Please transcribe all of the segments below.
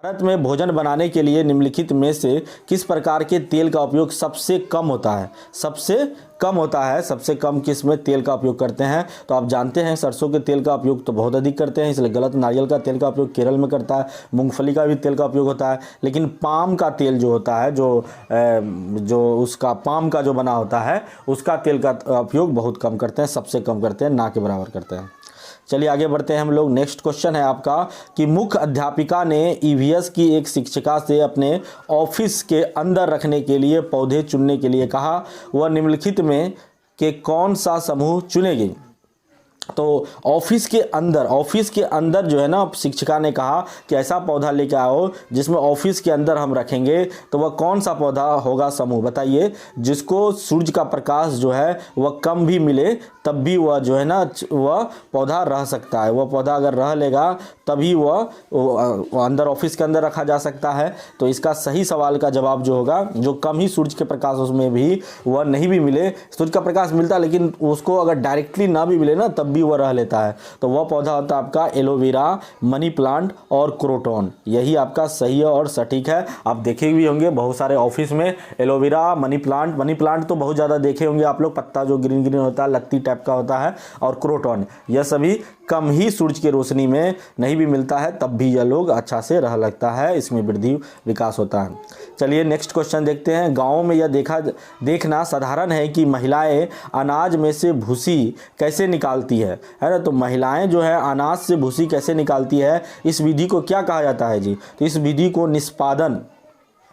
भारत में भोजन बनाने के लिए निम्नलिखित में से किस प्रकार के तेल का उपयोग सबसे कम होता है? सबसे कम होता है, सबसे कम किस में तेल का उपयोग करते हैं? तो आप जानते हैं सरसों के तेल का उपयोग तो बहुत अधिक करते हैं, इसलिए गलत। नारियल का तेल का उपयोग केरल में करता है, मूंगफली का भी तेल का उपयोग होता है, लेकिन पाम का तेल जो होता है, जो उसका पाम का जो बना होता है, उसका तेल का उपयोग बहुत कम करते हैं, सबसे कम करते हैं, ना के बराबर करते हैं। चलिए आगे बढ़ते हैं हम लोग। नेक्स्ट क्वेश्चन है आपका कि मुख्य अध्यापिका ने ईवीएस की एक शिक्षिका से अपने ऑफिस के अंदर रखने के लिए पौधे चुनने के लिए कहा, वह निम्नलिखित में के कौन सा समूह चुनेगी? तो ऑफिस के अंदर जो है ना, शिक्षिका ने कहा कि ऐसा पौधा लेके आओ जिसमें ऑफिस के अंदर हम रखेंगे, तो वह कौन सा पौधा होगा समूह? बताइए। जिसको सूरज का प्रकाश जो है वह कम भी मिले तब भी वह जो है ना, वह पौधा रह सकता है। वह पौधा अगर रह लेगा तभी वह अंदर ऑफिस के अंदर रखा जा सकता है। तो इसका सही सवाल का जवाब जो होगा, जो कम ही सूरज के प्रकाश उसमें भी वह नहीं भी मिले, सूरज का प्रकाश मिलता है लेकिन उसको अगर डायरेक्टली ना भी मिले ना तब भी वह रह लेता है, तो वह पौधा होता है आपका एलोवेरा, मनी प्लांट और क्रोटॉन। यही आपका सही है और सटीक है। आप देखे भी होंगे बहुत सारे ऑफिस में एलोवेरा, मनी प्लांट तो बहुत ज़्यादा देखे होंगे आप लोग, पत्ता जो ग्रीन ग्रीन होता है, लत्ती टाइप का होता है, और क्रोटॉन, यह सभी कम ही सूरज की रोशनी में नहीं भी मिलता है तब भी यह लोग अच्छा से रह लगता है, इसमें वृद्धि विकास होता है। चलिए नेक्स्ट क्वेश्चन देखते हैं। गाँव में यह देखना साधारण है कि महिलाएं अनाज में से भूसी कैसे निकालती है ना? तो महिलाएं जो है अनाज से भूसी कैसे निकालती है, इस विधि को क्या कहा जाता है जी? तो इस विधि को निष्पादन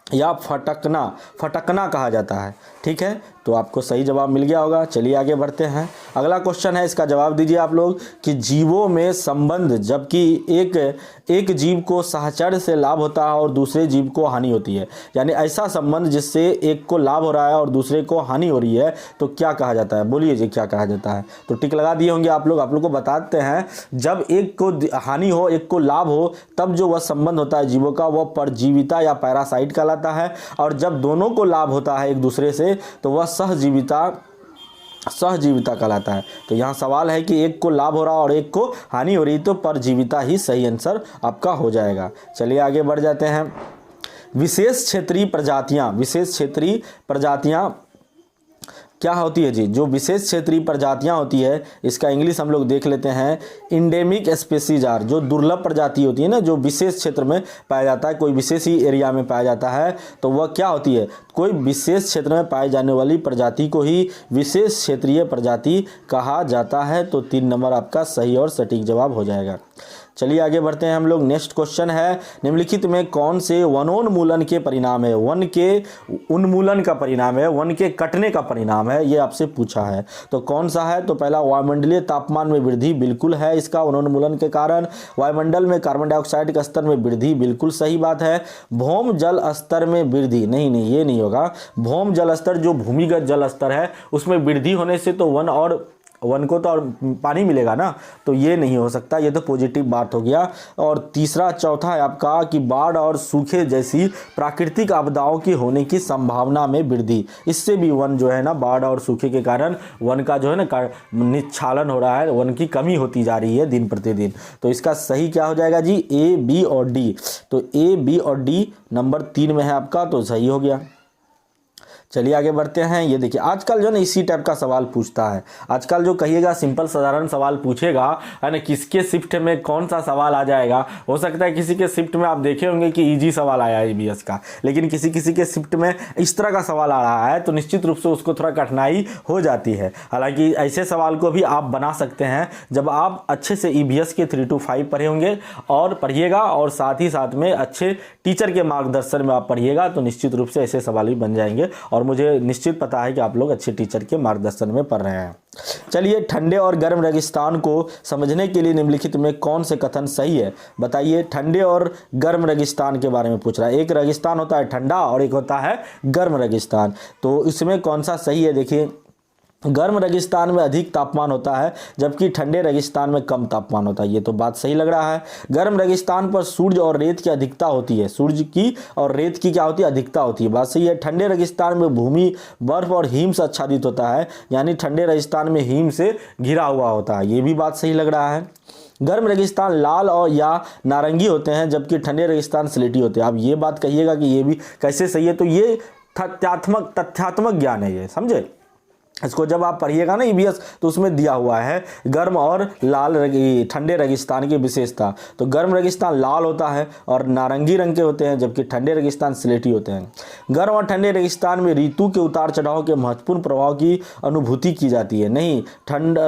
या फटकना कहा जाता है। ठीक है, तो आपको सही जवाब मिल गया होगा। चलिए आगे बढ़ते हैं। अगला क्वेश्चन है, इसका जवाब दीजिए आप लोग कि जीवों में संबंध, जबकि एक जीव को सहचर्य से लाभ होता है और दूसरे जीव को हानि होती है, यानी ऐसा संबंध जिससे एक को लाभ हो रहा है और दूसरे को हानि हो रही है, तो क्या कहा जाता है? बोलिए जी, क्या कहा जाता है? तो टिक लगा दिए होंगे आप लोग को बताते हैं। जब एक को हानि हो एक को लाभ हो, तब जो वह संबंध होता है जीवों का, वह परजीविता या पैरासाइट कहलाता है, और जब दोनों को लाभ होता है एक दूसरे से तो वह सहजीविता कहलाता है। तो यहाँ सवाल है कि एक को लाभ हो रहा और एक को हानि हो रही, तो परजीविता ही सही आंसर आपका हो जाएगा। चलिए आगे बढ़ जाते हैं। विशेष क्षेत्रीय प्रजातियां क्या होती है जी? जो विशेष क्षेत्रीय प्रजातियां होती है, इसका इंग्लिश हम लोग देख लेते हैं। इंडेमिक स्पेसीज आर, जो दुर्लभ प्रजाति होती है ना, जो विशेष क्षेत्र में पाया जाता है, कोई विशेष ही एरिया में पाया जाता है, तो वह क्या होती है? कोई विशेष क्षेत्र में पाई जाने वाली प्रजाति को ही विशेष क्षेत्रीय प्रजाति कहा जाता है। तो 3 नंबर आपका सही और सटीक जवाब हो जाएगा। चलिए आगे बढ़ते हैं हम लोग। नेक्स्ट क्वेश्चन है, निम्नलिखित में कौन से वनोन्मूलन के परिणाम है? वन के उन्मूलन का परिणाम है, वन के कटने का परिणाम है, ये आपसे पूछा है। तो कौन सा है? तो पहला, वायुमंडलीय तापमान में वृद्धि, बिल्कुल है इसका वनोन्मूलन के कारण। वायुमंडल में कार्बन डाइऑक्साइड के स्तर में वृद्धि, बिल्कुल सही बात है। भौम जल स्तर में वृद्धि, नहीं ये नहीं होगा। भौम जल स्तर, जो भूमिगत जल स्तर है, उसमें वृद्धि होने से तो वन को तो और पानी मिलेगा ना, तो ये नहीं हो सकता, ये तो पॉजिटिव बात हो गया। और तीसरा, चौथा है आपका कि बाढ़ और सूखे जैसी प्राकृतिक आपदाओं की होने की संभावना में वृद्धि, इससे भी वन जो है ना, बाढ़ और सूखे के कारण वन का जो है ना निच्छालन हो रहा है, वन की कमी होती जा रही है दिन प्रतिदिन। तो इसका सही क्या हो जाएगा जी? ए, बी और डी। तो ए, बी और डी नंबर 3 में है आपका, तो सही हो गया। चलिए आगे बढ़ते हैं। ये देखिए, आजकल जो है ना इसी टाइप का सवाल पूछता है। आजकल जो कहिएगा सिंपल साधारण सवाल पूछेगा, है ना, किसके शिफ्ट में कौन सा सवाल आ जाएगा। हो सकता है किसी के शिफ्ट में आप देखे होंगे कि इजी सवाल आया है ईवीएस का, लेकिन किसी के शिफ्ट में इस तरह का सवाल आ रहा है, तो निश्चित रूप से उसको थोड़ा कठिनाई हो जाती है। हालांकि ऐसे सवाल को भी आप बना सकते हैं जब आप अच्छे से ईवीएस के 3 to 5 पढ़े होंगे और पढ़िएगा, और साथ ही साथ में अच्छे टीचर के मार्गदर्शन में आप पढ़िएगा, तो निश्चित रूप से ऐसे सवाल भी बन जाएंगे। और मुझे निश्चित पता है कि आप लोग अच्छे टीचर के मार्गदर्शन में पढ़ रहे हैं। चलिए, ठंडे और गर्म रेगिस्तान को समझने के लिए निम्नलिखित में कौन से कथन सही है? बताइए। ठंडे और गर्म रेगिस्तान के बारे में पूछ रहा है। एक रेगिस्तान होता है ठंडा और एक होता है गर्म रेगिस्तान, तो इसमें कौन सा सही है? देखिए, गर्म रेगिस्तान में अधिक तापमान होता है जबकि ठंडे रेगिस्तान में कम तापमान होता है, ये तो बात सही लग रहा है। गर्म रेगिस्तान पर सूर्य और रेत की अधिकता होती है, सूर्य की और रेत की क्या होती है? अधिकता होती है, बात सही है। ठंडे रेगिस्तान में भूमि बर्फ और हिम से आच्छादित होता है, यानी ठंडे रेगिस्तान में हिम से घिरा हुआ होता है, ये भी बात सही लग रहा है। गर्म रेगिस्तान लाल और या नारंगी होते हैं जबकि ठंडे रेगिस्तान स्लेटी होते हैं। अब ये बात कहिएगा कि ये भी कैसे सही है, तो ये तथ्यात्मक ज्ञान है, ये समझे। इसको जब आप पढ़िएगा ना ईवीएस तो उसमें दिया हुआ है गर्म और ठंडे रेगिस्तान की विशेषता। तो गर्म रेगिस्तान लाल होता है और नारंगी रंग के होते हैं जबकि ठंडे रेगिस्तान स्लेटी होते हैं। गर्म और ठंडे रेगिस्तान में ऋतु के उतार चढ़ाव के महत्वपूर्ण प्रभाव की अनुभूति की जाती है, नहीं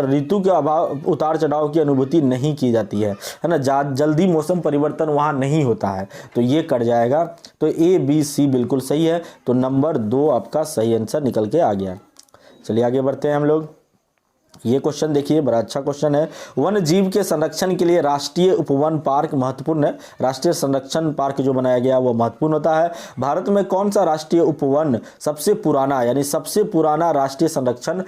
ऋतु के अभाव उतार चढ़ाव की अनुभूति नहीं की जाती है ना, जल्दी मौसम परिवर्तन वहाँ नहीं होता है, तो ये कट जाएगा। तो ए बी सी बिल्कुल सही है, तो नंबर 2 आपका सही आंसर निकल के आ गया। चलिए आगे बढ़ते हैं हम लोग। ये क्वेश्चन देखिए, बड़ा अच्छा क्वेश्चन है। वन जीव के संरक्षण के लिए राष्ट्रीय उपवन पार्क महत्वपूर्ण है। राष्ट्रीय संरक्षण पार्क जो बनाया गया वो महत्वपूर्ण होता है। भारत में कौन सा राष्ट्रीय उपवन सबसे पुराना, यानी सबसे पुराना राष्ट्रीय संरक्षण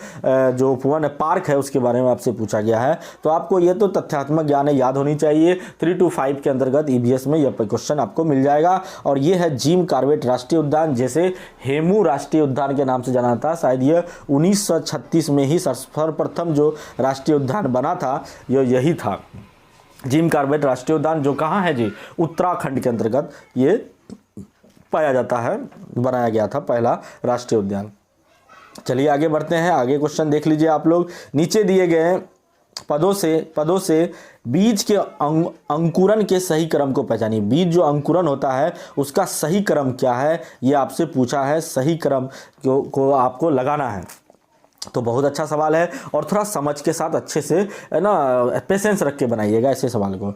जो उपवन पार्क है उसके बारे में आपसे पूछा गया है। तो आपको ये तो तथ्यात्मक ज्ञान याद होनी चाहिए। 3 to 5 के अंतर्गत ईवीएस में यह क्वेश्चन आपको मिल जाएगा। और ये है जिम कॉर्बेट राष्ट्रीय उद्यान, जैसे हेमू राष्ट्रीय उद्यान के नाम से जाना था। शायद ये 1936 में ही सर्वप्रथम जो राष्ट्रीय उद्यान बना था यही था, जिम कॉर्बेट राष्ट्रीय उद्यान, जो कहाँ है जी, उत्तराखंड के अंतर्गत ये पाया जाता है, बनाया गया था पहला राष्ट्रीय उद्यान। चलिए आगे बढ़ते हैं। आगे क्वेश्चन देख लीजिए आप लोग। नीचे दिए गए पदों से बीज के अंकुरन के सही क्रम को पहचानिए। बीज जो अंकुरन होता है उसका सही क्रम क्या है, ये आपसे पूछा है। सही क्रम को आपको लगाना है। तो बहुत अच्छा सवाल है और थोड़ा समझ के साथ अच्छे से है ना, पेशेंस रख के बनाइएगा ऐसे सवाल को।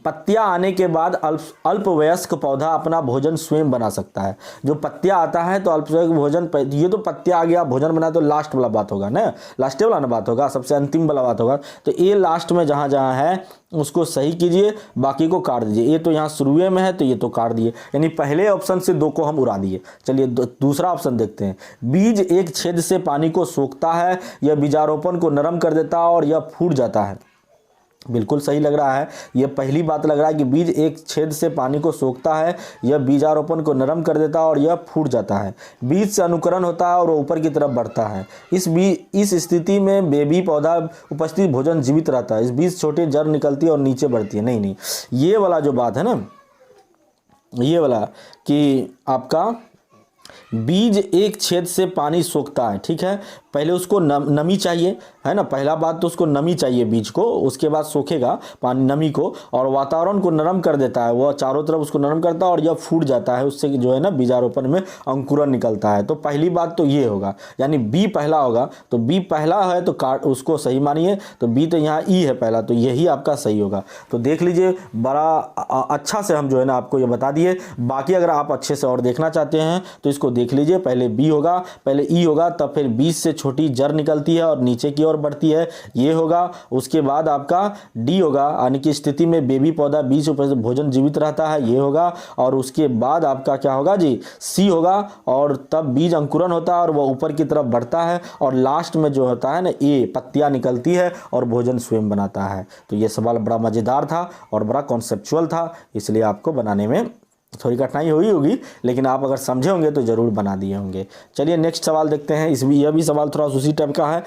पत्तियां आने के बाद अल्पवयस्क पौधा अपना भोजन स्वयं बना सकता है। जो पत्तियां आता है तो अल्पवयस्क भोजन, ये तो पत्तियां आ गया, भोजन बना तो लास्ट वाला बात होगा ना, लास्ट वाला ना बात होगा, सबसे अंतिम वाला बात होगा। तो ये लास्ट में जहाँ जहाँ है उसको सही कीजिए, बाकी को काट दीजिए। ये तो यहाँ शुरुए में है तो ये तो काट दिए, यानी पहले ऑप्शन से 2 को हम उड़ा दिए। चलिए दूसरा ऑप्शन देखते हैं। बीज एक छेद से पानी को सोखता है, यह बीजारोपण को नरम कर देता है और यह फूट जाता है। बिल्कुल सही लग रहा है, यह पहली बात लग रहा है कि बीज एक छेद से पानी को सोखता है, यह बीजारोपण को नरम कर देता है और यह फूट जाता है। बीज से अनुकरण होता है और वो ऊपर की तरफ बढ़ता है। इस स्थिति में बेबी पौधा उपस्थित भोजन जीवित रहता है। इस बीज छोटी जड़ निकलती है और नीचे बढ़ती है। नहीं, ये वाला जो बात है ना, ये वाला कि आपका बीज एक छेद से पानी सोखता है, ठीक है। पहले उसको नमी चाहिए, है ना, पहला बात तो उसको नमी चाहिए बीज को, उसके बाद सोखेगा पानी नमी को, और वातावरण को नरम कर देता है, वह चारों तरफ उसको नरम करता है और यह फूट जाता है, उससे जो है ना बीजारोपण में अंकुरन निकलता है। तो पहली बात तो ये होगा, यानी बी पहला होगा। तो बी पहला है तो उसको सही मानिए। तो बी तो यहाँ ई है पहला, तो यही आपका सही होगा। तो देख लीजिए, बड़ा अच्छा से हम जो है ना आपको ये बता दिए। बाकी अगर आप अच्छे से और देखना चाहते हैं तो इसको देख लीजिए। पहले बी होगा, पहले ई होगा, तब फिर बीज से छोटी जड़ निकलती है और नीचे की ओर बढ़ती है, ये होगा। उसके बाद आपका डी होगा, यानी कि स्थिति में बेबी पौधा बीज ऊपर भोजन जीवित रहता है, ये होगा। और उसके बाद आपका क्या होगा जी, सी होगा, और तब बीज अंकुरन होता है और वह ऊपर की तरफ बढ़ता है, और लास्ट में जो होता है ना ए, पत्तियां निकलती है और भोजन स्वयं बनाता है। तो ये सवाल बड़ा मज़ेदार था और बड़ा कॉन्सेप्चुअल था, इसलिए आपको बनाने में थोड़ी कठिनाई हुई होगी, लेकिन आप अगर समझे होंगे तो ज़रूर बना दिए होंगे। चलिए नेक्स्ट सवाल देखते हैं। यह भी सवाल थोड़ा उसी टाइप का है।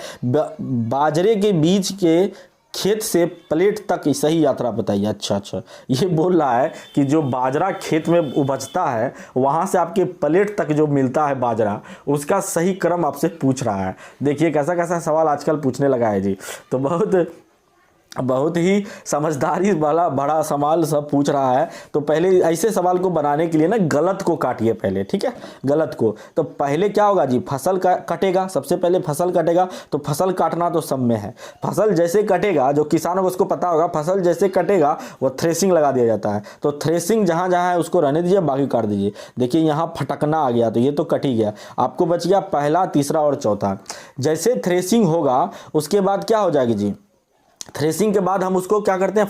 बाजरे के बीज के खेत से प्लेट तक सही यात्रा बताइए। अच्छा, ये बोल रहा है कि जो बाजरा खेत में उपजता है वहाँ से आपके प्लेट तक जो मिलता है बाजरा, उसका सही क्रम आपसे पूछ रहा है। देखिए कैसा कैसा सवाल आजकल पूछने लगा है जी। तो बहुत ही समझदारी वाला बड़ा सवाल सब पूछ रहा है। तो पहले ऐसे सवाल को बनाने के लिए ना गलत को काटिए पहले, ठीक है, गलत को। तो पहले क्या होगा जी, फसल कटेगा, सबसे पहले फसल कटेगा। तो फसल काटना तो सब में है। फसल जैसे कटेगा, जो किसानों को उसको पता होगा, फसल जैसे कटेगा वो थ्रेसिंग लगा दिया जाता है। तो थ्रेसिंग जहाँ जहाँ है उसको रहने दीजिए, बाकी काट दीजिए। देखिए यहाँ फटकना आ गया, तो ये तो कट ही गया। आपको बच गया पहला, तीसरा और चौथा। जैसे थ्रेसिंग होगा उसके बाद क्या हो जाएगी जी, थ्रेसिंग के बाद हम उसको क्या करते हैं,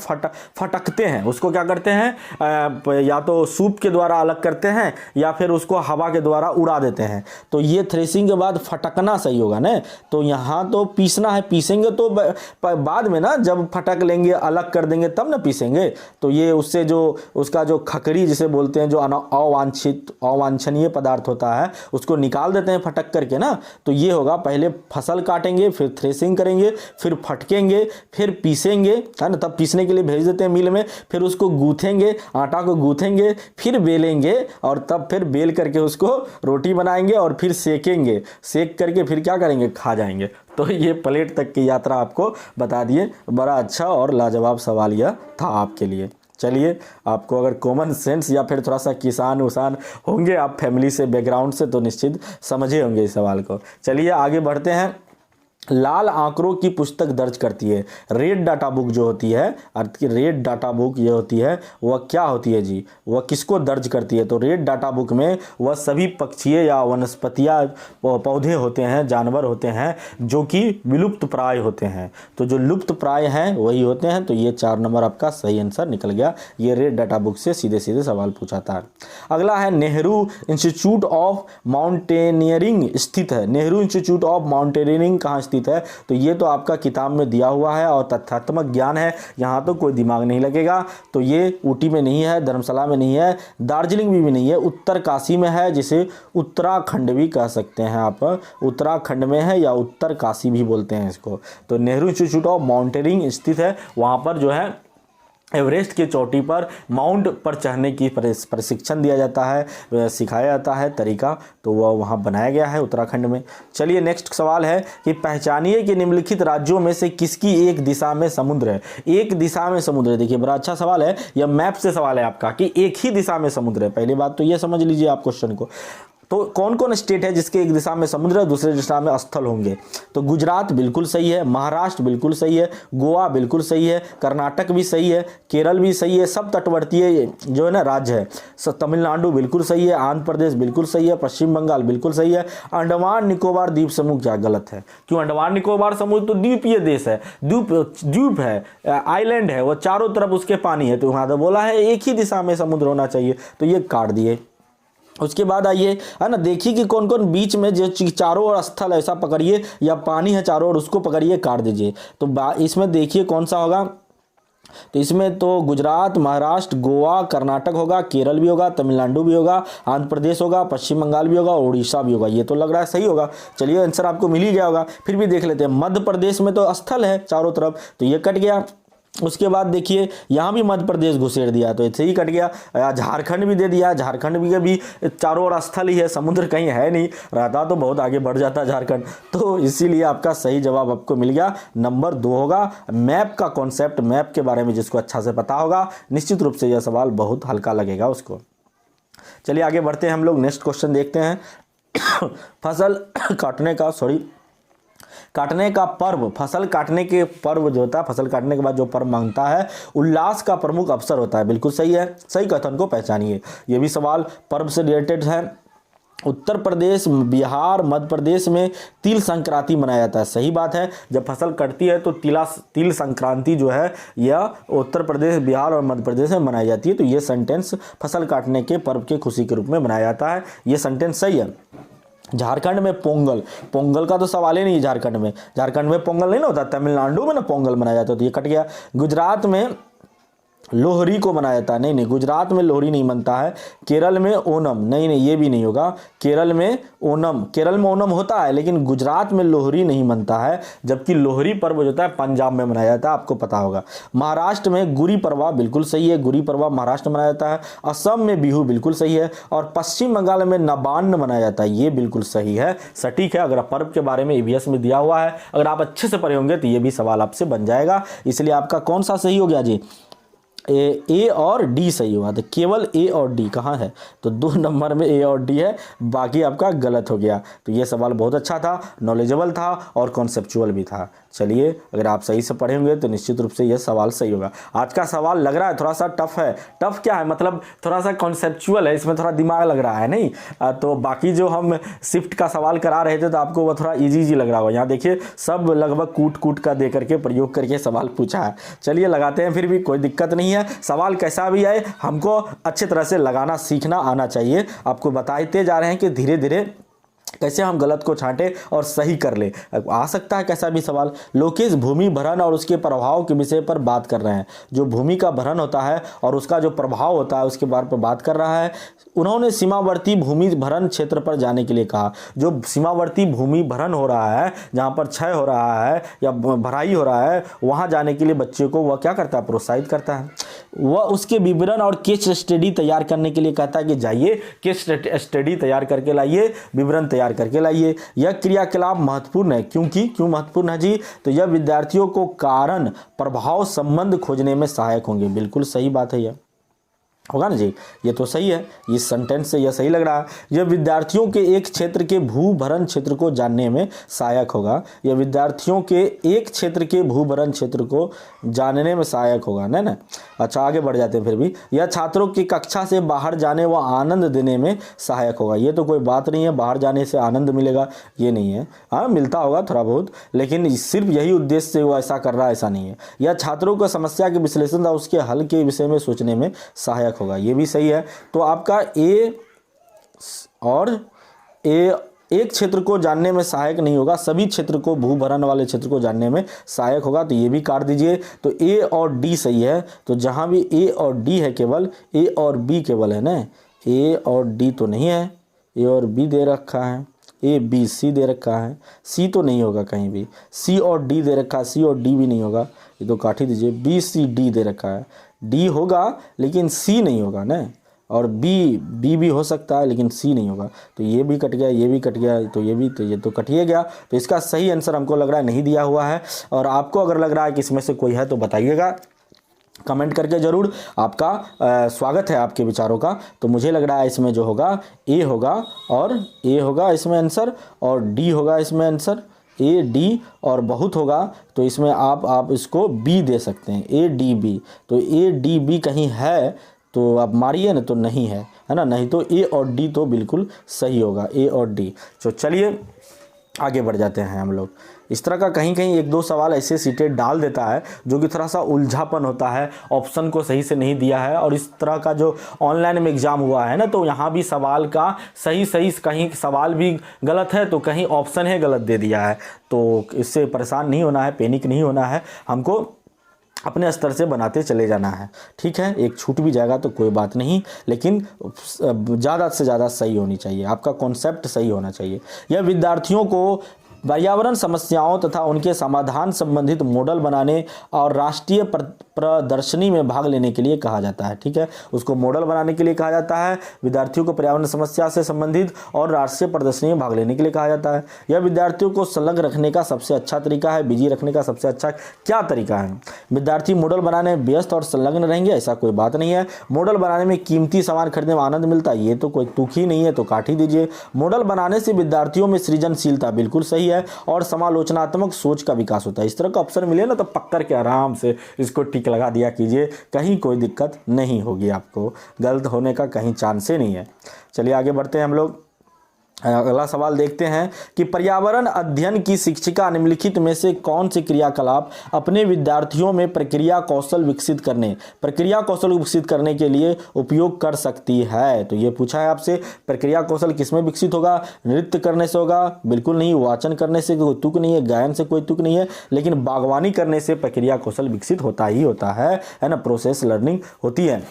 फटकते हैं। उसको क्या करते हैं, या तो सूप के द्वारा अलग करते हैं या फिर उसको हवा के द्वारा उड़ा देते हैं। तो ये थ्रेसिंग के बाद फटकना सही होगा ना। तो यहाँ तो पीसना है, पीसेंगे तो बाद में ना, जब फटक लेंगे अलग कर देंगे तब ना पीसेंगे। तो ये उससे जो उसका जो खकड़ी जिसे बोलते हैं, जो अवांछनीय पदार्थ होता है, उसको निकाल देते हैं फटक करके ना। तो ये होगा, पहले फसल काटेंगे, फिर थ्रेसिंग करेंगे, फिर फटकेंगे, फिर फिर पीसेंगे, है ना, तब पीसने के लिए भेज देते हैं मिल में, फिर उसको गूँथेंगे, आटा को गूँथेंगे, फिर बेलेंगे और तब फिर बेल करके उसको रोटी बनाएंगे और फिर सेकेंगे, सेक करके फिर क्या करेंगे, खा जाएंगे। तो ये प्लेट तक की यात्रा आपको बता दिए। बड़ा अच्छा और लाजवाब सवाल यह था आपके लिए। चलिए, आपको अगर कॉमन सेंस या फिर थोड़ा सा किसान उसान होंगे आप फैमिली से, बैकग्राउंड से, तो निश्चित समझे होंगे इस सवाल को। चलिए आगे बढ़ते हैं। लाल आंकड़ों की पुस्तक दर्ज करती है। रेड डाटा बुक जो होती है, अर्थ की रेड डाटा बुक ये होती है, वह क्या होती है जी, वह किसको दर्ज करती है? तो रेड डाटा बुक में वह सभी पक्षीय या वनस्पतियाँ पौधे होते हैं, जानवर होते हैं जो कि विलुप्त प्राय होते हैं। तो जो लुप्त प्राय हैं वही होते हैं। तो ये 4 नंबर आपका सही आंसर निकल गया। ये रेड डाटा बुक से सीधे सीधे सवाल पूछा था। अगला है नेहरू इंस्टीट्यूट ऑफ माउंटेनियरिंग स्थित है। नेहरू इंस्टीट्यूट ऑफ माउंटेनियरिंग कहाँ है? तो ये तो आपका किताब में दिया हुआ है और तथ्यात्मक ज्ञान है, यहाँ तो कोई दिमाग नहीं लगेगा। तो ये ऊटी में नहीं है, धर्मशाला में नहीं है, दार्जिलिंग भी नहीं है, उत्तरकाशी में है, जिसे उत्तराखंड भी कह सकते हैं आप। उत्तराखंड में है या उत्तरकाशी भी बोलते हैं इसको। तो नेहरू इंस्टीट्यूट ऑफ माउंटेनियरिंग स्थित है। वहाँ पर जो है एवरेस्ट की चोटी पर माउंट पर चढ़ने की प्रशिक्षण दिया जाता है, सिखाया जाता है तरीका। तो वह वहाँ बनाया गया है उत्तराखंड में। चलिए नेक्स्ट सवाल है कि पहचानिए कि निम्नलिखित राज्यों में से किसकी एक दिशा में समुद्र है। एक दिशा में समुद्र है, देखिए बड़ा अच्छा सवाल है। यह मैप से सवाल है आपका कि एक ही दिशा में समुद्र है। पहली बात तो यह समझ लीजिए आप क्वेश्चन को। तो कौन कौन स्टेट है जिसके एक दिशा में समुद्र है, दूसरे दिशा में स्थल होंगे? तो गुजरात बिल्कुल सही है, महाराष्ट्र बिल्कुल सही है, गोवा बिल्कुल सही है, कर्नाटक भी सही है, केरल भी सही है, सब तटवर्तीय जो है ना राज्य है। तमिलनाडु बिल्कुल सही है, आंध्र प्रदेश बिल्कुल सही है, पश्चिम बंगाल बिल्कुल सही है। अंडमान निकोबार द्वीप समूह क्या गलत है? क्यों? अंडमान निकोबार समूह तो द्वीपीय देश है, द्वीप है, आइलैंड है, वो चारों तरफ उसके पानी है। तो वहाँ तो बोला है एक ही दिशा में समुद्र होना चाहिए, तो ये काट दिए। उसके बाद आइए, है ना, देखिए कि कौन कौन बीच में जो चारों ओर स्थल ऐसा पकड़िए या पानी है चारों ओर, उसको पकड़िए, काट दीजिए। तो इसमें देखिए कौन सा होगा। तो इसमें तो गुजरात, महाराष्ट्र, गोवा, कर्नाटक होगा, केरल भी होगा, तमिलनाडु भी होगा, आंध्र प्रदेश होगा, पश्चिम बंगाल भी होगा, उड़ीसा भी होगा। ये तो लग रहा है सही होगा। चलिए आंसर आपको मिल ही गया होगा। फिर भी देख लेते हैं। मध्य प्रदेश में तो स्थल है चारों तरफ, तो ये कट गया। उसके बाद देखिए यहाँ भी मध्य प्रदेश घुसेड़ दिया, तो ऐसे ही कट गया। झारखंड भी दे दिया, झारखंड भी चारों ओर स्थल ही है, समुद्र कहीं है नहीं, रहता तो बहुत आगे बढ़ जाता झारखंड। तो इसीलिए आपका सही जवाब आपको मिल गया, नंबर 2 होगा। मैप का कॉन्सेप्ट, मैप के बारे में जिसको अच्छा से पता होगा, निश्चित रूप से यह सवाल बहुत हल्का लगेगा उसको। चलिए आगे बढ़ते हैं हम लोग, नेक्स्ट क्वेश्चन देखते हैं। फसल काटने का पर्व, फसल काटने के पर्व जो होता है, फसल काटने के बाद जो पर्व मांगता है, उल्लास का प्रमुख अवसर होता है। बिल्कुल सही है, सही कथन को पहचानिए। ये भी सवाल पर्व से रिलेटेड है। उत्तर प्रदेश, बिहार, मध्य प्रदेश में तिल संक्रांति मनाया जाता है। सही बात है, जब फसल कटती है तो तिल संक्रांति जो है यह उत्तर प्रदेश, बिहार और मध्य प्रदेश में मनाई जाती है। तो ये सेंटेंस फसल काटने के पर्व के खुशी के रूप में मनाया जाता है, ये सेंटेंस सही है। झारखंड में पोंगल का तो सवाल ही नहीं है। झारखंड में पोंगल नहीं ना होता, तमिलनाडु में ना पोंगल मनाया जाता है, तो ये कट गया। गुजरात में लोहरी को मनाया जाता है, नहीं, गुजरात में लोहरी नहीं मनता है। केरल में ओनम, नहीं, ये भी नहीं होगा। केरल में ओनम होता है, लेकिन गुजरात में लोहरी नहीं मनता है, जबकि लोहरी पर्व जो होता है पंजाब में मनाया जाता है, आपको पता होगा। महाराष्ट्र में गुड़ी पड़वा बिल्कुल सही है, गुड़ी पड़वा महाराष्ट्र में मनाया जाता है। असम में बिहू बिल्कुल सही है, और पश्चिम बंगाल में नबान्न मनाया जाता है, ये बिल्कुल सही है, सटीक है। अगर पर्व के बारे में EVS में दिया हुआ है, अगर आप अच्छे से पढ़े होंगे तो ये भी सवाल आपसे बन जाएगा। इसलिए आपका कौन सा सही हो गया जी? ए और डी सही हुआ। तो केवल ए और डी कहाँ है? तो 2 नंबर में ए और डी है, बाकी आपका गलत हो गया। तो ये सवाल बहुत अच्छा था, नॉलेजेबल था और कॉन्सेप्चुअल भी था। चलिए, अगर आप सही से पढ़े होंगे तो निश्चित रूप से यह सवाल सही होगा। आज का सवाल लग रहा है थोड़ा सा टफ है। टफ क्या है, मतलब थोड़ा सा कॉन्सेप्चुअल है, इसमें थोड़ा दिमाग लग रहा है, नहीं? तो बाकी जो हम शिफ्ट का सवाल करा रहे थे तो आपको वो थोड़ा ईजी लग रहा होगा। यहाँ देखिए सब लगभग कूट का दे करके प्रयोग करके सवाल पूछा है। चलिए लगाते हैं, फिर भी कोई दिक्कत नहीं है। सवाल कैसा भी आए, हमको अच्छी तरह से लगाना सीखना आना चाहिए। आपको बताते जा रहे हैं कि धीरे धीरे कैसे हम गलत को छांटे और सही कर ले। आ सकता है कैसा भी सवाल। लोकेश भूमि भरण और उसके प्रभाव के विषय पर बात कर रहे हैं। जो भूमि का भरण होता है और उसका जो प्रभाव होता है उसके बारे पर बात कर रहा है। उन्होंने सीमावर्ती भूमि भरण क्षेत्र पर जाने के लिए कहा। जो सीमावर्ती भूमि भरण हो रहा है, जहाँ पर क्षय हो रहा है या भराई हो रहा है, वहाँ जाने के लिए बच्चे को वह क्या करता है, प्रोत्साहित करता है। वह उसके विवरण और केस स्टडी तैयार करने के लिए कहता है कि जाइए केस स्टडी तैयार करके लाइए, विवरण तैयार करके लाइए। यह क्रियाकलाप महत्वपूर्ण है क्यों महत्वपूर्ण है जी? तो यह विद्यार्थियों को कारण प्रभाव संबंध खोजने में सहायक होंगे। बिल्कुल सही बात है, यह होगा ना जी, ये तो सही है, इस सेंटेंस से यह सही लग रहा है। यह विद्यार्थियों के एक क्षेत्र के भूभरण क्षेत्र को जानने में सहायक होगा। यह विद्यार्थियों के एक क्षेत्र के भूभरण क्षेत्र को जानने में सहायक होगा, ना। अच्छा आगे बढ़ जाते हैं फिर भी। यह छात्रों की कक्षा से बाहर जाने व आनंद देने में सहायक होगा। ये तो कोई बात नहीं है, बाहर जाने से आनंद मिलेगा ये नहीं है। हाँ मिलता होगा थोड़ा बहुत, लेकिन सिर्फ यही उद्देश्य से वो ऐसा कर रहा है ऐसा नहीं है। यह छात्रों को समस्या के विश्लेषण और उसके हल के विषय में सोचने में सहायक होगा। ये भी सही है। तो आपका ए और ए एक क्षेत्र को जानने में सहायक नहीं होगा, सभी क्षेत्र को भूभरण वाले क्षेत्र को जानने में सहायक होगा। तो ये भी काट दीजिए। तो ए और डी सही है। तो जहां भी ए और डी है केवल ए और बी केवल है ना, ए और डी तो नहीं है। ए और बी दे रखा है, ए बी सी दे रखा है, सी तो नहीं होगा कहीं भी। सी और डी दे रखा है, सी और डी भी नहीं होगा, ये तो काट ही दीजिए। बी सी डी दे रखा है, डी होगा लेकिन सी नहीं होगा ना, और बी भी हो सकता है लेकिन सी नहीं होगा। तो ये भी कट गया, ये भी कट गया, तो ये तो कट ही गया। तो इसका सही आंसर हमको लग रहा है नहीं दिया हुआ है। और आपको अगर लग रहा है कि इसमें से कोई है तो बताइएगा कमेंट करके ज़रूर। आपका स्वागत है आपके विचारों का। तो मुझे लग रहा है इसमें जो होगा ए होगा, और ए होगा इसमें आंसर, और डी होगा इसमें आंसर, ए डी और बहुत होगा तो इसमें आप इसको बी दे सकते हैं, ए डी बी। तो ए डी बी कहीं है तो आप मारिए ना, तो नहीं है ना, नहीं तो ए और डी तो बिल्कुल सही होगा, ए और डी। तो चलिए आगे बढ़ जाते हैं हम लोग। इस तरह का कहीं कहीं एक दो सवाल ऐसे सीटें डाल देता है जो कि थोड़ा सा उलझापन होता है, ऑप्शन को सही से नहीं दिया है। और इस तरह का जो ऑनलाइन में एग्ज़ाम हुआ है ना, तो यहाँ भी सवाल का सही कहीं सवाल भी गलत है तो कहीं ऑप्शन है गलत दे दिया है। तो इससे परेशान नहीं होना है, पैनिक नहीं होना है, हमको अपने स्तर से बनाते चले जाना है। ठीक है, एक छूट भी जाएगा तो कोई बात नहीं, लेकिन ज़्यादा से ज़्यादा सही होनी चाहिए, आपका कॉन्सेप्ट सही होना चाहिए। यह विद्यार्थियों को पर्यावरण समस्याओं तथा उनके समाधान संबंधित मॉडल बनाने और राष्ट्रीय प्रदर्शनी में भाग लेने के लिए कहा जाता है। ठीक है, उसको मॉडल बनाने के लिए कहा जाता है, विद्यार्थियों को पर्यावरण समस्या से संबंधित और राष्ट्रीय प्रदर्शनी में भाग लेने के लिए कहा जाता है। यह विद्यार्थियों को संलग्न रखने का सबसे अच्छा तरीका है। बिजी रखने का सबसे अच्छा क्या तरीका है? विद्यार्थी मॉडल बनाने में व्यस्त और संलग्न रहेंगे, ऐसा कोई बात नहीं है। मॉडल बनाने में कीमती सामान खरीदने में आनंद मिलता है, ये तो कोई तुक ही नहीं है, तो काट ही दीजिए। मॉडल बनाने से विद्यार्थियों में सृजनशीलता, बिल्कुल सही है, और समालोचनात्मक सोच का विकास होता है। इस तरह का ऑप्शन मिले ना तो पकड़ के आराम से इसको टिक लगा दिया कीजिए, कहीं कोई दिक्कत नहीं होगी, आपको गलत होने का कहीं चांस ही नहीं है। चलिए आगे बढ़ते हैं हम लोग। अगला सवाल देखते हैं कि पर्यावरण अध्ययन की शिक्षिका निम्नलिखित में से कौन से क्रियाकलाप अपने विद्यार्थियों में प्रक्रिया कौशल विकसित करने के लिए उपयोग कर सकती है? तो ये पूछा है आपसे, प्रक्रिया कौशल किसमें विकसित होगा? नृत्य करने से होगा? बिल्कुल नहीं। वाचन करने से कोई तुक नहीं है, गायन से कोई तुक नहीं है, लेकिन बागवानी करने से प्रक्रिया कौशल विकसित होता ही होता है ना, प्रोसेस लर्निंग होती है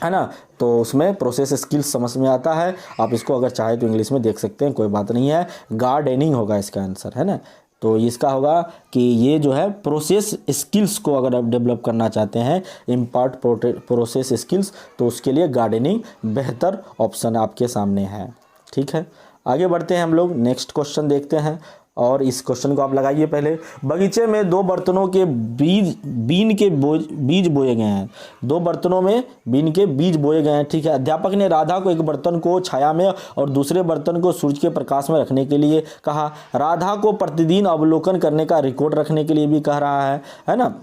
ना। तो उसमें प्रोसेस स्किल्स समझ में आता है। आप इसको अगर चाहे तो इंग्लिश में देख सकते हैं, कोई बात नहीं है। गार्डनिंग होगा इसका आंसर, है ना। तो इसका होगा कि ये जो है प्रोसेस स्किल्स को अगर आप डेवलप करना चाहते हैं, इम्पार्ट प्रोसेस स्किल्स, तो उसके लिए गार्डनिंग बेहतर ऑप्शन आपके सामने है। ठीक है, आगे बढ़ते हैं हम लोग, नेक्स्ट क्वेश्चन देखते हैं। और इस क्वेश्चन को आप लगाइए पहले। बगीचे में 2 बर्तनों के बीज बोए गए हैं। 2 बर्तनों में बीन के बीज बोए गए हैं। ठीक है, अध्यापक ने राधा को एक बर्तन को छाया में और दूसरे बर्तन को सूरज के प्रकाश में रखने के लिए कहा। राधा को प्रतिदिन अवलोकन करने का रिकॉर्ड रखने के लिए भी कह रहा है ना।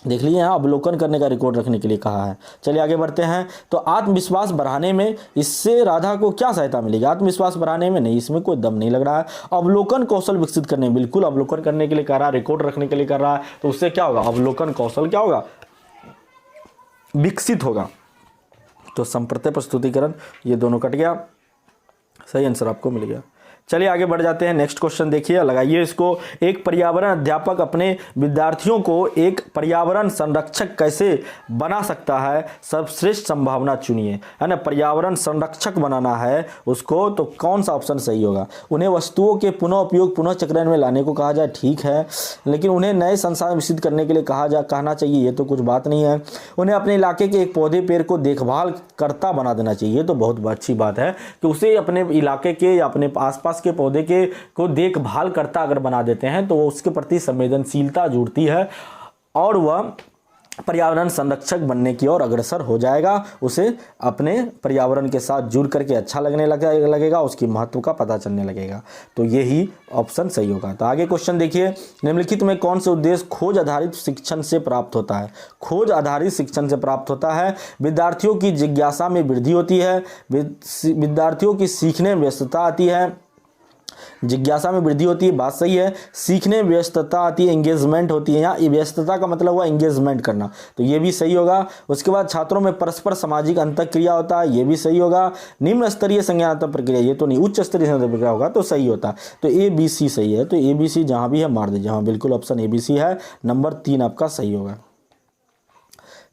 देख लीजिए, यहाँ अवलोकन करने का रिकॉर्ड रखने के लिए कहा है। चलिए आगे बढ़ते हैं। तो आत्मविश्वास बढ़ाने में इससे राधा को क्या सहायता मिलेगी? आत्मविश्वास बढ़ाने में नहीं, इसमें कोई दम नहीं लग रहा है। अवलोकन कौशल विकसित करने में, बिल्कुल अवलोकन करने के लिए कर रहा है, रिकॉर्ड रखने के लिए कर रहा है, तो उससे क्या होगा? अवलोकन कौशल क्या होगा? विकसित होगा। तो संप्रत्यय प्रस्तुतिकरण, ये दोनों कट गया, सही आंसर आपको मिल गया। चलिए आगे बढ़ जाते हैं। नेक्स्ट क्वेश्चन देखिए, लगाइए इसको। एक पर्यावरण अध्यापक अपने विद्यार्थियों को एक पर्यावरण संरक्षक कैसे बना सकता है? सर्वश्रेष्ठ संभावना चुनिए, है ना। पर्यावरण संरक्षक बनाना है उसको, तो कौन सा ऑप्शन सही होगा? उन्हें वस्तुओं के पुनः उपयोग पुनः चक्रण में लाने को कहा जाए, ठीक है, लेकिन उन्हें नए संसाधन विकसित करने के लिए कहना चाहिए, ये तो कुछ बात नहीं है। उन्हें अपने इलाके के एक पौधे पेड़ को देखभाल करता बना देना चाहिए, ये तो बहुत अच्छी बात है कि उसे अपने इलाके के या अपने आसपास के पौधे के को देखभाल करता अगर बना देते हैं तो वो उसके प्रति संवेदनशीलता जुड़ती है और वह पर्यावरण संरक्षक बनने की ओर अग्रसर हो जाएगा। उसे अपने पर्यावरण के साथ जुड़ करके अच्छा लगने लगेगा, उसकी महत्व का पता चलने लगेगा। तो यही ऑप्शन सही होगा। तो आगे क्वेश्चन देखिए, निम्नलिखित में कौन से उद्देश्य खोज आधारित शिक्षण से प्राप्त होता है? खोज आधारित शिक्षण से प्राप्त होता है विद्यार्थियों की जिज्ञासा में वृद्धि होती है, विद्यार्थियों की सीखने में व्यस्तता आती है, जिज्ञासा में वृद्धि होती है, बात सही है। सीखने में व्यस्तता आती है, एंगेजमेंट होती है, यहाँ व्यस्तता का मतलब हुआ एंगेजमेंट करना, तो ये भी सही होगा। उसके बाद छात्रों में परस्पर सामाजिक अंतःक्रिया होता है, ये भी सही होगा। निम्न स्तरीय संज्ञानात्मक प्रक्रिया, ये तो नहीं, उच्च स्तरीय संज्ञानात्मक प्रक्रिया होगा तो सही होता। तो ABC सही है, तो ABC जहाँ भी है मार दीजिए, हाँ बिल्कुल ऑप्शन ABC है, नंबर 3 आपका सही होगा।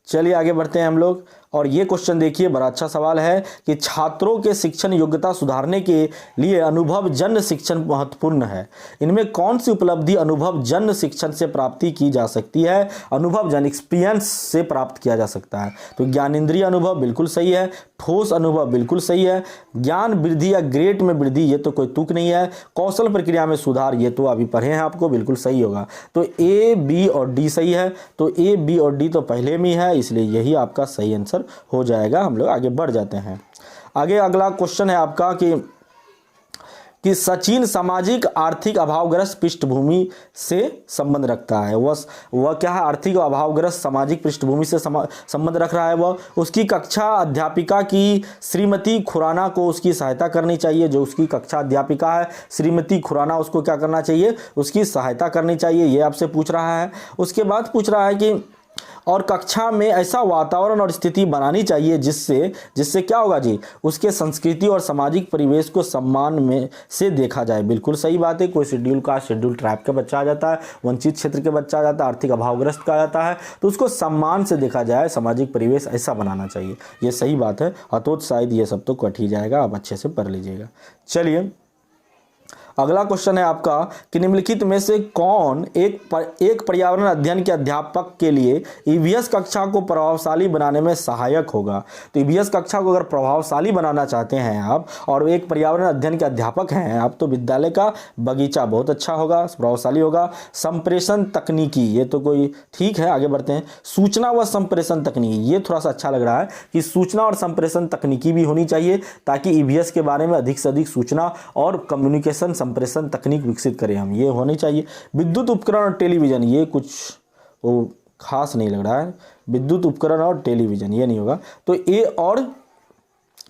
चलिए आगे बढ़ते हैं हम लोग, और ये क्वेश्चन देखिए, बड़ा अच्छा सवाल है कि छात्रों के शिक्षण योग्यता सुधारने के लिए अनुभव जन्य शिक्षण महत्वपूर्ण है। इनमें कौन सी उपलब्धि अनुभव जन्य शिक्षण से प्राप्ति की जा सकती है? अनुभव जन्य एक्सपीरियंस से प्राप्त किया जा सकता है। तो ज्ञानेंद्रिय अनुभव बिल्कुल सही है, ठोस अनुभव बिल्कुल सही है, ज्ञान वृद्धि या ग्रेड में वृद्धि ये तो कोई तुक नहीं है, कौशल प्रक्रिया में सुधार ये तो अभी पढ़े हैं आपको, बिल्कुल सही होगा। तो A, B और D सही है, तो A, B और D तो पहले में है, इसलिए यही आपका सही आंसर हो जाएगा। हम लोग आगे बढ़ जाते हैं। आगे अगला क्वेश्चन है आपका कि सचिन सामाजिक आर्थिक अभावग्रस्त पृष्ठभूमि से संबंध रखता है। वह क्या है? आर्थिक अभावग्रस्त सामाजिक पृष्ठभूमि से संबंध रख रहा है। वह उसकी कक्षा अध्यापिका की श्रीमती खुराना को उसकी सहायता करनी चाहिए। जो उसकी कक्षा अध्यापिका है श्रीमती खुराना, उसको क्या करना चाहिए? उसकी सहायता करनी चाहिए, ये आपसे पूछ रहा है। उसके बाद पूछ रहा है कि और कक्षा में ऐसा वातावरण और स्थिति बनानी चाहिए जिससे क्या होगा जी? उसके संस्कृति और सामाजिक परिवेश को सम्मान में से देखा जाए। बिल्कुल सही बात है। कोई शेड्यूल कास्ट, शेड्यूल ट्राइब का बच्चा आ जाता है, वंचित क्षेत्र के बच्चा आ जाता है, आर्थिक अभावग्रस्त का आ जाता है, तो उसको सम्मान से देखा जाए, सामाजिक परिवेश ऐसा बनाना चाहिए, ये सही बात है। अतोच शायद ये सब तो कट ही जाएगा, आप अच्छे से पढ़ लीजिएगा। चलिए अगला क्वेश्चन है आपका कि निम्नलिखित में से कौन एक पर्यावरण अध्ययन के अध्यापक के लिए ईवीएस कक्षा को प्रभावशाली बनाने में सहायक होगा? तो ईवीएस कक्षा को अगर प्रभावशाली बनाना चाहते हैं आप और एक पर्यावरण अध्ययन के अध्यापक हैं आप, तो विद्यालय का बगीचा बहुत अच्छा होगा, प्रभावशाली होगा। संप्रेषण तकनीकी, ये तो कोई ठीक है, आगे बढ़ते हैं। सूचना व संप्रेषण तकनीकी, ये थोड़ा सा अच्छा लग रहा है कि सूचना और संप्रेषण तकनीकी भी होनी चाहिए, ताकि ईवीएस के बारे में अधिक से अधिक सूचना और कम्युनिकेशन संप्रेषण तकनीक विकसित करें हम, ये होनी चाहिए। विद्युत उपकरण और टेलीविजन, ये कुछ वो खास नहीं लग रहा है। विद्युत उपकरण और टेलीविजन ये नहीं होगा। तो ए और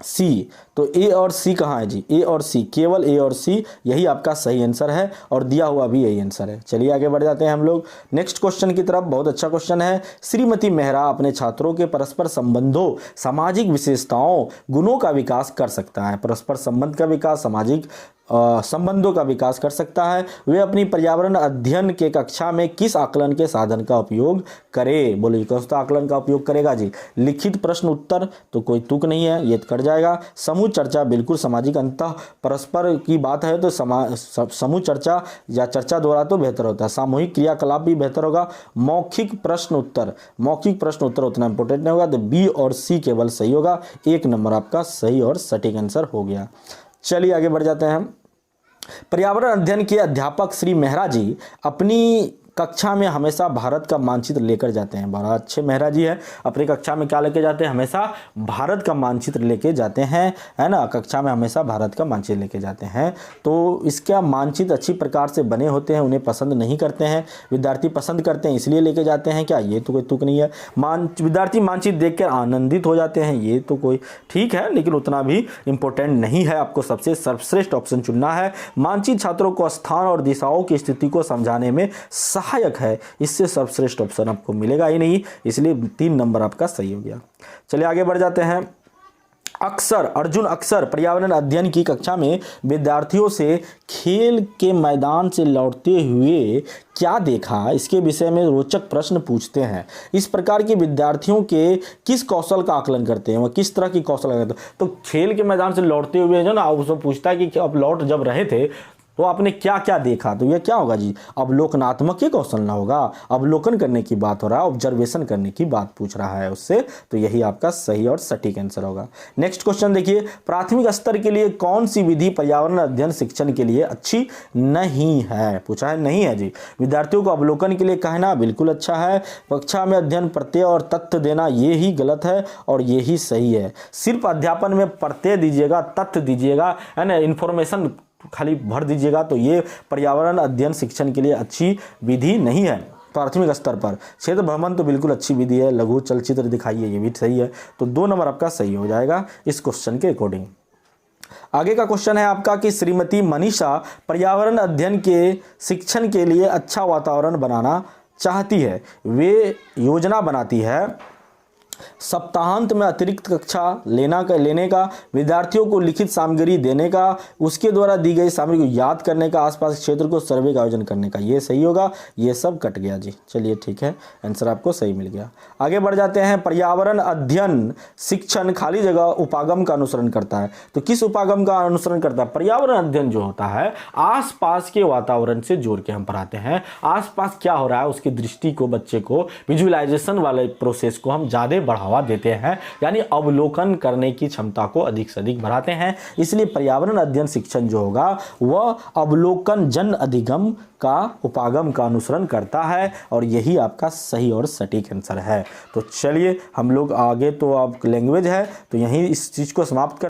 सी, तो ए और सी कहाँ है जी? ए और सी, केवल ए और सी, यही आपका सही आंसर है और दिया हुआ भी यही आंसर है। चलिए आगे बढ़ जाते हैं हम लोग नेक्स्ट क्वेश्चन की तरफ। बहुत अच्छा क्वेश्चन है। श्रीमती मेहरा अपने छात्रों के परस्पर संबंधों, सामाजिक विशेषताओं, गुणों का विकास कर सकता है। परस्पर संबंध का विकास, सामाजिक संबंधों का विकास कर सकता है। वे अपनी पर्यावरण अध्ययन के कक्षा में किस आकलन के साधन का उपयोग करे? बोलिए कौन सा आकलन का उपयोग करेगा जी? लिखित प्रश्न उत्तर तो कोई तुक नहीं है, ये कट जाएगा। समूह चर्चा, बिल्कुल सामाजिक अंतः परस्पर की बात है तो समूह चर्चा या चर्चा द्वारा तो बेहतर होता है। सामूहिक क्रियाकलाप भी बेहतर होगा। मौखिक प्रश्न उत्तर, मौखिक प्रश्न उत्तर उतना इंपॉर्टेंट नहीं होगा, तो बी और सी केवल सही होगा। 1 नंबर आपका सही और सटीक आंसर हो गया। चलिए आगे बढ़ जाते हैं हम। पर्यावरण अध्ययन के अध्यापक श्री मेहरा जी अपनी कक्षा में हमेशा भारत का मानचित्र लेकर जाते हैं। बड़ा अच्छे मेहरा जी है, अपनी कक्षा में क्या लेके जाते हैं? हमेशा भारत का मानचित्र लेके जाते हैं, है ना। कक्षा में हमेशा भारत का मानचित्र लेके जाते हैं। तो इसका मानचित्र अच्छी प्रकार से बने होते हैं, उन्हें पसंद नहीं करते हैं, विद्यार्थी पसंद करते हैं इसलिए लेके जाते हैं क्या? ये तो कोई तुक नहीं है। विद्यार्थी मानचित्र देखकर आनंदित हो जाते हैं, ये तो कोई ठीक है, लेकिन उतना भी इंपॉर्टेंट नहीं है। आपको सबसे सर्वश्रेष्ठ ऑप्शन चुनना है। मानचित्र छात्रों को स्थान और दिशाओं की स्थिति को समझाने में सहायक है, इससे सर्वश्रेष्ठ ऑप्शन आपको मिलेगा ही नहीं, इसलिए 3 नंबर आपका सही हो गया। चलिए आगे बढ़ जाते हैं। अर्जुन अक्सर पर्यावरण अध्ययन की कक्षा में विद्यार्थियों से खेल के मैदान से लौटते हुए क्या देखा, इसके विषय में रोचक प्रश्न पूछते हैं। इस प्रकार के विद्यार्थियों के किस कौशल का आकलन करते हैं, वह किस तरह की कौशल करते हैं। तो खेल के मैदान से लौटते हुए जो ना उसको पूछता है कि अब लौट जब रहे थे तो आपने क्या क्या देखा, तो यह क्या होगा जी, अवलोकनात्मक कौशल ना होगा, अवलोकन करने की बात हो रहा है, ऑब्जर्वेशन करने की बात पूछ रहा है उससे, तो यही आपका सही और सटीक आंसर होगा। नेक्स्ट क्वेश्चन देखिए, प्राथमिक स्तर के लिए कौन सी विधि पर्यावरण अध्ययन शिक्षण के लिए अच्छी नहीं है, पूछा है नहीं है जी। विद्यार्थियों को अवलोकन के लिए कहना बिल्कुल अच्छा है, कक्षा में अध्ययन प्रत्यय और तथ्य देना ये ही गलत है और ये ही सही है। सिर्फ अध्यापन में प्रत्यय दीजिएगा, तथ्य दीजिएगा, है ना, इंफॉर्मेशन खाली भर दीजिएगा, तो ये पर्यावरण अध्ययन शिक्षण के लिए अच्छी विधि नहीं है। प्राथमिक स्तर पर क्षेत्र भ्रमण तो बिल्कुल अच्छी विधि है, लघु चलचित्र दिखाइए, ये भी सही है, तो 2 नंबर आपका सही हो जाएगा इस क्वेश्चन के अकॉर्डिंग। आगे का क्वेश्चन है आपका कि श्रीमती मनीषा पर्यावरण अध्ययन के शिक्षण के लिए अच्छा वातावरण बनाना चाहती है, वे योजना बनाती है सप्ताहांत में अतिरिक्त कक्षा लेने का, विद्यार्थियों को लिखित सामग्री देने का, उसके द्वारा दी गई सामग्री को याद करने का, आसपास क्षेत्र को सर्वे का आयोजन करने का। ये सही होगा, ये सब कट गया जी। चलिए ठीक है, आंसर आपको सही मिल गया। आगे बढ़ जाते हैं, पर्यावरण अध्ययन शिक्षण खाली जगह उपागम का अनुसरण करता है, तो किस उपागम का अनुसरण करता है। पर्यावरण अध्ययन जो होता है आसपास के वातावरण से जोड़ के हम पढ़ाते हैं, आसपास क्या हो रहा है उसकी दृष्टि को, बच्चे को विजुअलाइजेशन वाले प्रोसेस को हम ज़्यादा बढ़ावा देते हैं, यानी अवलोकन करने की क्षमता को अधिक से अधिक बढ़ाते हैं। इसलिए पर्यावरण अध्ययन शिक्षण जो होगा वह अवलोकन जन अधिगम का उपागम का अनुसरण करता है, और यही आपका सही और सटीक आंसर है। तो चलिए हम लोग आगे, तो अब लैंग्वेज है तो यहीं इस चीज को समाप्त कर